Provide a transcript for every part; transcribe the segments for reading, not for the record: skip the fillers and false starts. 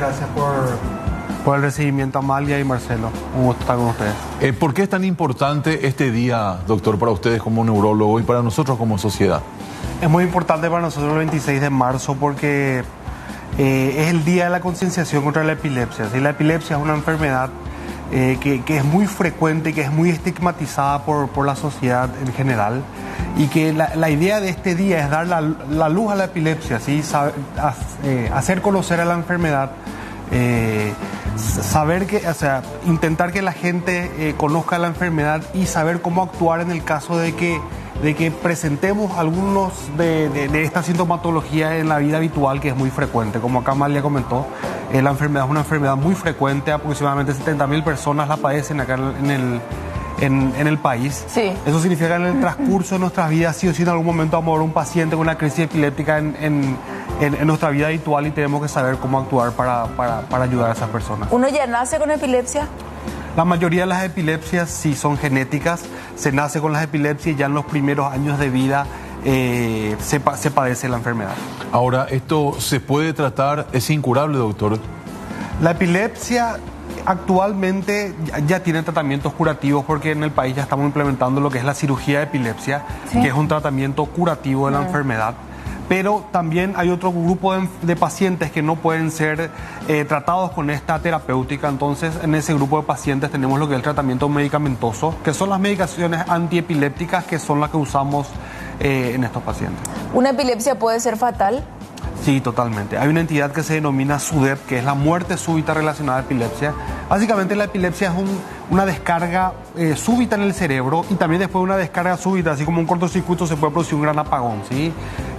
Gracias por el recibimiento, Amalia y Marcelo. Un gusto estar con ustedes. ¿Por qué es tan importante este día, doctor, para ustedes como neurólogo y para nosotros como sociedad? Es muy importante para nosotros el 26 de marzo porque es el día de la concienciación contra la epilepsia. ¿Sí? La epilepsia es una enfermedad que es muy frecuente, que es muy estigmatizada por la sociedad en general, y que la idea de este día es dar la luz a la epilepsia, ¿sí? Hacer conocer a la enfermedad, intentar que la gente conozca la enfermedad y saber cómo actuar en el caso de que presentemos algunos de esta sintomatología en la vida habitual, que es muy frecuente. Como acá Amalia comentó, la enfermedad es una enfermedad muy frecuente, aproximadamente 70.000 personas la padecen acá en el país. Sí. Eso significa que en el transcurso de nuestras vidas, sí o sí, en algún momento vamos a ver un paciente con una crisis epiléptica en nuestra vida habitual, y tenemos que saber cómo actuar para ayudar a esas personas. ¿Uno ya nace con epilepsia? La mayoría de las epilepsias sí son genéticas, se nace con las epilepsias y ya en los primeros años de vida se padece la enfermedad. Ahora, ¿esto se puede tratar? ¿Es incurable, doctor? La epilepsia actualmente ya tiene tratamientos curativos, porque en el país ya estamos implementando lo que es la cirugía de epilepsia, ¿sí? Que es un tratamiento curativo de la enfermedad. Pero también hay otro grupo de pacientes que no pueden ser tratados con esta terapéutica. Entonces, en ese grupo de pacientes tenemos lo que es el tratamiento medicamentoso, que son las medicaciones antiepilépticas, que son las que usamos en estos pacientes. ¿Una epilepsia puede ser fatal? Sí, totalmente. Hay una entidad que se denomina SUDEP, que es la muerte súbita relacionada a epilepsia. Básicamente la epilepsia es una descarga súbita en el cerebro, y también después de una descarga súbita, así como un cortocircuito, se puede producir un gran apagón, ¿sí?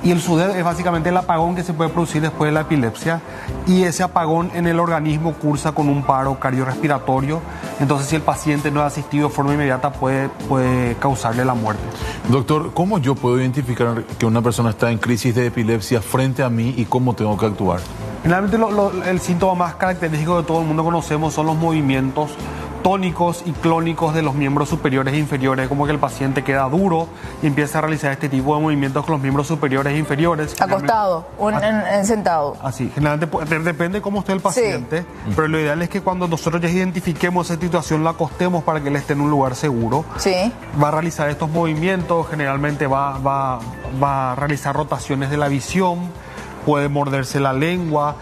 Y el SUDEP es básicamente el apagón que se puede producir después de la epilepsia, y ese apagón en el organismo cursa con un paro cardiorrespiratorio. Entonces, si el paciente no es asistido de forma inmediata, puede causarle la muerte. Doctor, ¿cómo yo puedo identificar que una persona está en crisis de epilepsia frente a mí y cómo tengo que actuar? Generalmente el síntoma más característico que todo el mundo conocemos son los movimientos tónicos y clónicos de los miembros superiores e inferiores, como que el paciente queda duro y empieza a realizar este tipo de movimientos con los miembros superiores e inferiores. Acostado o sentado. Así, generalmente depende cómo esté el paciente, sí. Pero lo ideal es que cuando nosotros ya identifiquemos esa situación, la acostemos para que él esté en un lugar seguro. Sí. Va a realizar estos movimientos, generalmente va a realizar rotaciones de la visión, puede morderse la lengua,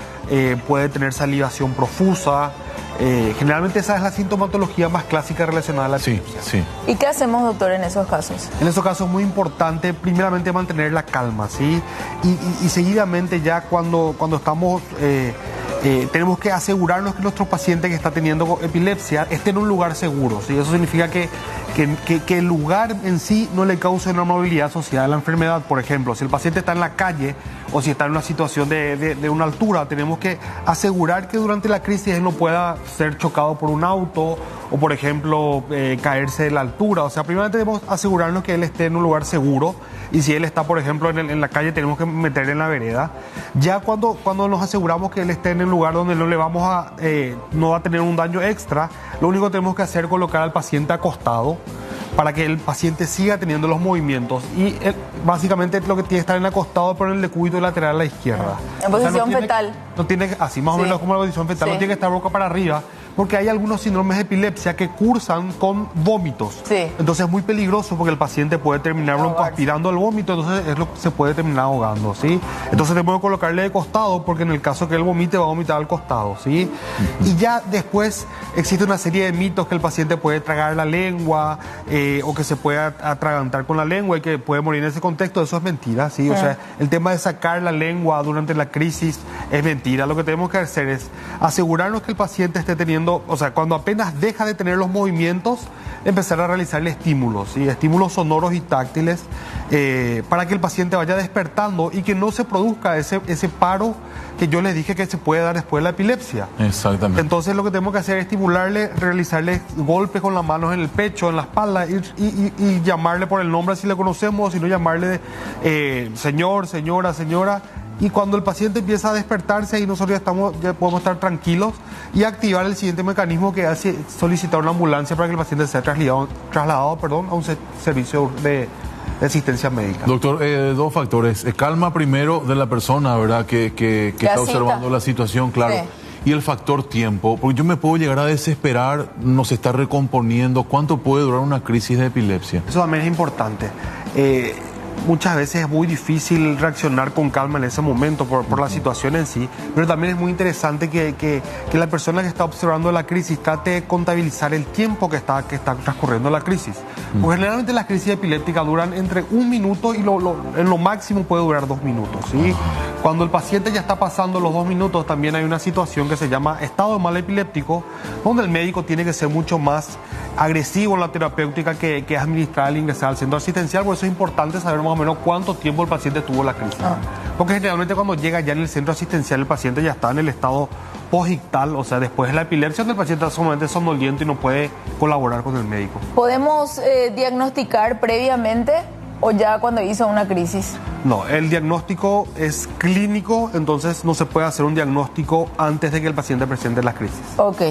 puede tener salivación profusa. Generalmente esa es la sintomatología más clásica relacionada a la epilepsia. Sí. ¿Y qué hacemos, doctor, en esos casos? En esos casos es muy importante, primeramente, mantener la calma, ¿sí? Y seguidamente, ya cuando estamos... tenemos que asegurarnos que nuestro paciente que está teniendo epilepsia esté en un lugar seguro, ¿sí? Eso significa que el lugar en sí no le cause una movilidad asociada a la enfermedad. Por ejemplo, si el paciente está en la calle o si está en una situación de una altura, tenemos que asegurar que durante la crisis él no pueda ser chocado por un auto o, por ejemplo, caerse de la altura. O sea, primero debemos asegurarnos que él esté en un lugar seguro, y si él está, por ejemplo, en la calle, tenemos que meterle en la vereda. Ya cuando nos aseguramos que él esté en el lugar donde no va a tener un daño extra, lo único que tenemos que hacer es colocar al paciente acostado para que el paciente siga teniendo los movimientos, y básicamente lo que tiene que estar en acostado, pero en el decúbito lateral a la izquierda. En posición fetal. No tiene, así más o menos como la posición fetal, Sí. no tiene que estar boca para arriba, porque hay algunos síndromes de epilepsia que cursan con vómitos. Sí. Entonces es muy peligroso, porque el paciente puede terminar aspirando el vómito, entonces se puede terminar ahogando, ¿sí? Entonces tenemos que colocarle de costado, porque en el caso que él vomite, va a vomitar al costado, ¿sí? Y ya después existe una serie de mitos, que el paciente puede tragar la lengua, o que se puede atragantar con la lengua y que puede morir en ese contexto. Eso es mentira, ¿sí? O sea, el tema de sacar la lengua durante la crisis es mentira. Lo que tenemos que hacer es asegurarnos que el paciente esté teniendo, o sea, cuando apenas deja de tener los movimientos, empezar a realizarle estímulos, ¿sí? Estímulos sonoros y táctiles, para que el paciente vaya despertando y que no se produzca ese paro que yo les dije que se puede dar después de la epilepsia. Exactamente. Entonces lo que tenemos que hacer es estimularle, realizarle golpes con las manos en el pecho, en la espalda, y llamarle por el nombre si le conocemos, si no llamarle señor, señora. Y cuando el paciente empieza a despertarse, ahí nosotros ya podemos estar tranquilos y activar el siguiente mecanismo, que hace solicitar una ambulancia para que el paciente sea trasladado a un servicio de asistencia médica. Doctor, dos factores. Calma primero de la persona, ¿verdad? Que está observando la situación, claro. Sí. Y el factor tiempo, porque yo me puedo llegar a desesperar, no se está recomponiendo. ¿Cuánto puede durar una crisis de epilepsia? Eso también es importante. Muchas veces es muy difícil reaccionar con calma en ese momento por la situación en sí, pero también es muy interesante que la persona que está observando la crisis trate de contabilizar el tiempo que está transcurriendo la crisis. Porque generalmente las crisis epilépticas duran entre 1 minuto y en lo máximo puede durar 2 minutos, ¿sí? Cuando el paciente ya está pasando los 2 minutos, también hay una situación que se llama estado de mal epiléptico, donde el médico tiene que ser mucho más agresivo en la terapéutica que es administrar al ingresar al centro asistencial. Por eso es importante saber más o menos cuánto tiempo el paciente tuvo la crisis. Porque generalmente cuando llega ya en el centro asistencial, el paciente ya está en el estado posictal, o sea, después de la epilepsia, donde el paciente está sumamente somnoliento y no puede colaborar con el médico. ¿Podemos diagnosticar previamente o ya cuando hizo una crisis? No, el diagnóstico es clínico, entonces no se puede hacer un diagnóstico antes de que el paciente presente las crisis. Ok.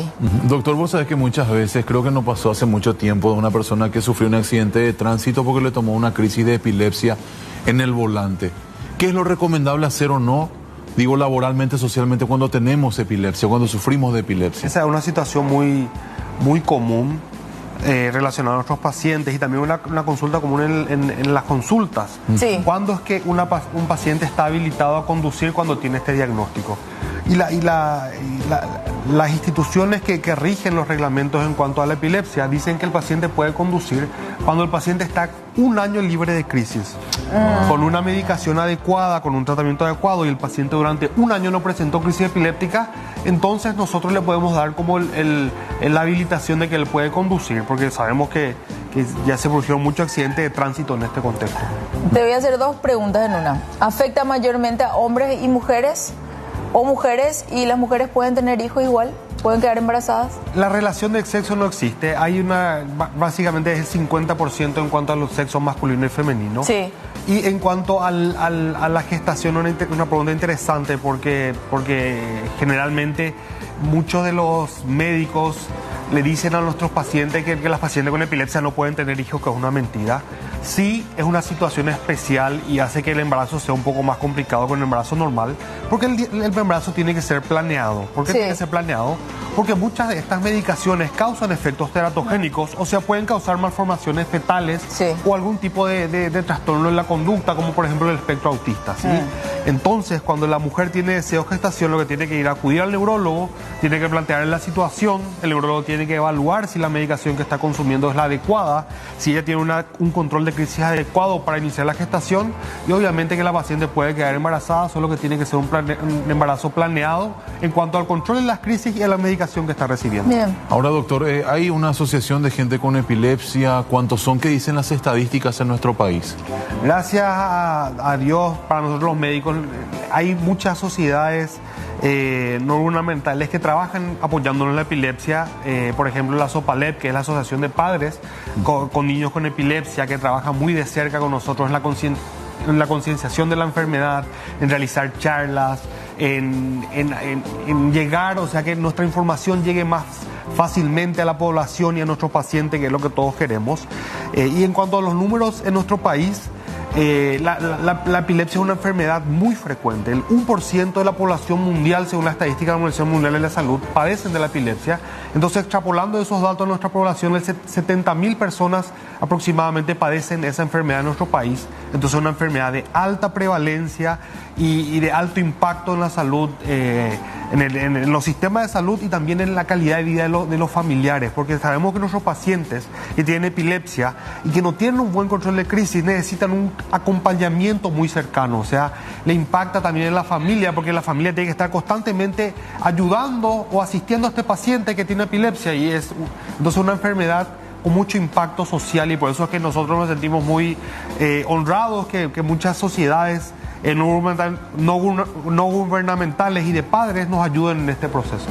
Doctor, vos sabés que muchas veces, creo que no pasó hace mucho tiempo, de una persona que sufrió un accidente de tránsito porque le tomó una crisis de epilepsia en el volante. ¿Qué es lo recomendable hacer o no? Digo, laboralmente, socialmente, cuando tenemos epilepsia, cuando sufrimos de epilepsia. Esa es una situación muy común relacionada a nuestros pacientes y también una consulta común en las consultas. Sí. ¿Cuándo es que un paciente está habilitado a conducir cuando tiene este diagnóstico? Y las instituciones que rigen los reglamentos en cuanto a la epilepsia dicen que el paciente puede conducir cuando el paciente está 1 año libre de crisis, con una medicación adecuada, con un tratamiento adecuado, y el paciente durante 1 año no presentó crisis epiléptica. Entonces nosotros le podemos dar como la habilitación de que él puede conducir, porque sabemos que ya se produjeron muchos accidentes de tránsito en este contexto. Te voy a hacer 2 preguntas en una. ¿Afecta mayormente a hombres y mujeres? ¿O mujeres y las mujeres pueden tener hijos igual? ¿Pueden quedar embarazadas? La relación de sexo no existe. Hay básicamente es el 50% en cuanto a los sexos masculino y femenino. Sí. Y en cuanto a la gestación, una pregunta interesante porque generalmente muchos de los médicos le dicen a nuestros pacientes que las pacientes con epilepsia no pueden tener hijos, que es una mentira. Sí, es una situación especial y hace que el embarazo sea un poco más complicado que el embarazo normal, porque el embarazo tiene que ser planeado. ¿Por qué tiene que ser planeado? Porque muchas de estas medicaciones causan efectos teratogénicos, o sea, pueden causar malformaciones fetales o algún tipo de trastorno en la conducta, como por ejemplo el espectro autista, ¿sí? Entonces, cuando la mujer tiene deseo de gestación, lo que tiene que ir a acudir al neurólogo, tiene que plantear la situación, el neurólogo tiene que evaluar si la medicación que está consumiendo es la adecuada, si ella tiene un control de crisis adecuado para iniciar la gestación, y obviamente que la paciente puede quedar embarazada, solo que tiene que ser un embarazo planeado en cuanto al control de las crisis y a la medicación que está recibiendo. Bien. Ahora, doctor, hay una asociación de gente con epilepsia. ¿Cuántos son? ¿Qué dicen las estadísticas en nuestro país? Gracias a Dios, para nosotros los médicos, hay muchas sociedades no gubernamentales que trabajan apoyándonos en la epilepsia. Por ejemplo, la SOPALEP, que es la Asociación de Padres con Niños con Epilepsia, que trabaja muy de cerca con nosotros en la concienciación de la enfermedad, en realizar charlas, en llegar, o sea, que nuestra información llegue más fácilmente a la población y a nuestros pacientes, que es lo que todos queremos. Y en cuanto a los números en nuestro país, la epilepsia es una enfermedad muy frecuente. El 1% de la población mundial, según la estadística de la Organización Mundial de la Salud, padecen de la epilepsia. Entonces, extrapolando esos datos a nuestra población, 70.000 personas aproximadamente padecen esa enfermedad en nuestro país. Entonces, es una enfermedad de alta prevalencia y de alto impacto en la salud, en los sistemas de salud y también en la calidad de vida de los familiares, porque sabemos que nuestros pacientes que tienen epilepsia y que no tienen un buen control de crisis necesitan un acompañamiento muy cercano, o sea, le impacta también en la familia, porque la familia tiene que estar constantemente ayudando o asistiendo a este paciente que tiene epilepsia, y es entonces una enfermedad con mucho impacto social, y por eso es que nosotros nos sentimos muy honrados que muchas sociedades no gubernamentales y de padres nos ayuden en este proceso.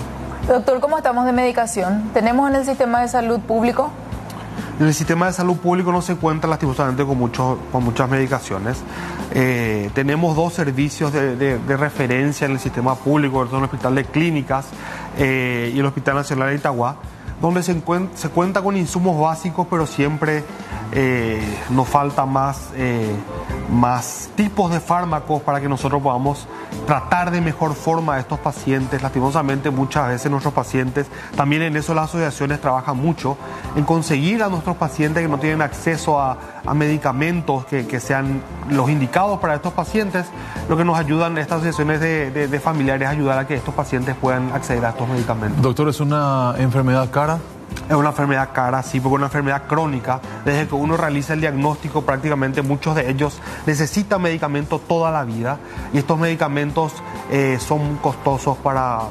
Doctor, ¿cómo estamos de medicación? ¿Tenemos en el sistema de salud público? En el sistema de salud público no se cuenta lastimosamente con muchas medicaciones. Tenemos 2 servicios de referencia en el sistema público, el Hospital de Clínicas y el Hospital Nacional de Itagua, donde se cuenta con insumos básicos, pero siempre nos falta más tipos de fármacos para que nosotros podamos tratar de mejor forma a estos pacientes. Lastimosamente, muchas veces nuestros pacientes, también en eso las asociaciones trabajan mucho, en conseguir a nuestros pacientes que no tienen acceso a medicamentos que sean los indicados para estos pacientes. Lo que nos ayudan estas asociaciones de familiares a ayudar a que estos pacientes puedan acceder a estos medicamentos. Doctor, ¿es una enfermedad cara? Es una enfermedad cara, sí, porque es una enfermedad crónica. Desde que uno realiza el diagnóstico, prácticamente muchos de ellos necesitan medicamentos toda la vida, y estos medicamentos son costosos para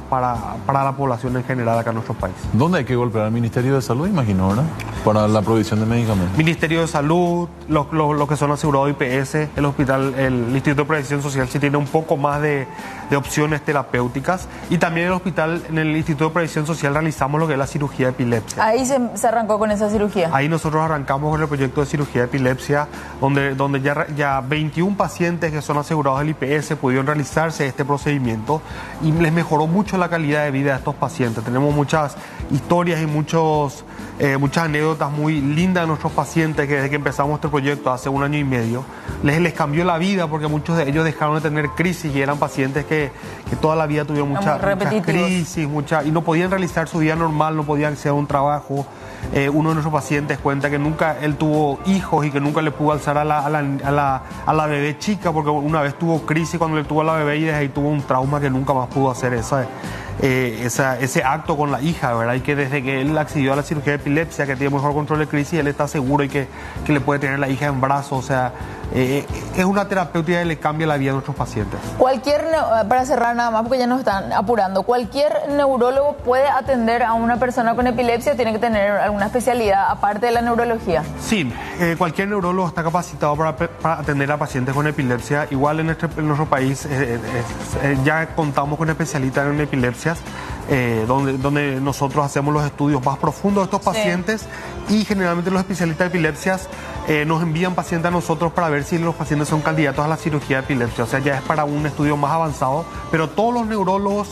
la población en general acá en nuestro país. ¿Dónde hay que golpear? ¿Al Ministerio de Salud, imagino, verdad? Para la provisión de medicamentos. Ministerio de Salud, los que son asegurados IPS, el hospital, el Instituto de Previsión Social sí tiene un poco más de opciones terapéuticas, y también en el Instituto de Previsión Social realizamos lo que es la cirugía de epilepsia. Ahí se arrancó con esa cirugía. Ahí nosotros arrancamos con el proyecto de cirugía de epilepsia, donde ya 21 pacientes que son asegurados del IPS pudieron realizarse este procedimiento, y les mejoró mucho la calidad de vida de estos pacientes. Tenemos muchas historias y muchas anécdotas muy lindas de nuestros pacientes que desde que empezamos este proyecto hace 1 año y medio les cambió la vida, porque muchos de ellos dejaron de tener crisis y eran pacientes que toda la vida tuvieron muchas crisis, y no podían realizar su vida normal, no podían acceder a un trabajo. Uno de nuestros pacientes cuenta que nunca él tuvo hijos y que nunca le pudo alzar a la bebé chica, porque una vez tuvo crisis cuando le tuvo a la bebé, y desde ahí tuvo un trauma que nunca más pudo hacer ese acto con la hija, ¿verdad? Y que desde que él accedió a la cirugía de epilepsia, que tiene mejor control de crisis, él está seguro y que le puede tener la hija en brazos. O sea, es una terapéutica que le cambia la vida a nuestros pacientes. Para cerrar nada más, porque ya nos están apurando, ¿cualquier neurólogo puede atender a una persona con epilepsia o tiene que tener alguna especialidad aparte de la neurología? Sí, cualquier neurólogo está capacitado para atender a pacientes con epilepsia. Igual en nuestro país ya contamos con especialistas en epilepsias, donde nosotros hacemos los estudios más profundos de estos pacientes, y generalmente los especialistas de epilepsias nos envían pacientes a nosotros para ver si los pacientes son candidatos a la cirugía de epilepsia. O sea, ya es para un estudio más avanzado, pero todos los neurólogos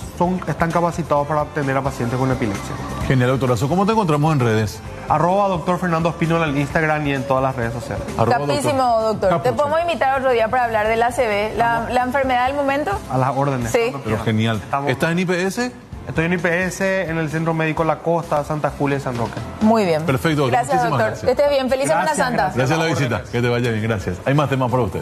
están capacitados para atender a pacientes con epilepsia. Genial, doctorazo. ¿Cómo te encontramos en redes? @Dr. Fernando Espínola en Instagram y en todas las redes sociales. Capísimo, doctor. ¿Te podemos invitar otro día para hablar del ACV, la enfermedad del momento? A las órdenes. Sí. Pero genial. ¿Estás en IPS? Estoy en IPS, en el Centro Médico La Costa, Santa Julia y San Roque. Muy bien. Perfecto, doctor. Gracias, doctor. Gracias. Que estés bien. Feliz Semana Santa. Gracias a la visita. Que te vaya bien, gracias. Hay más temas para usted.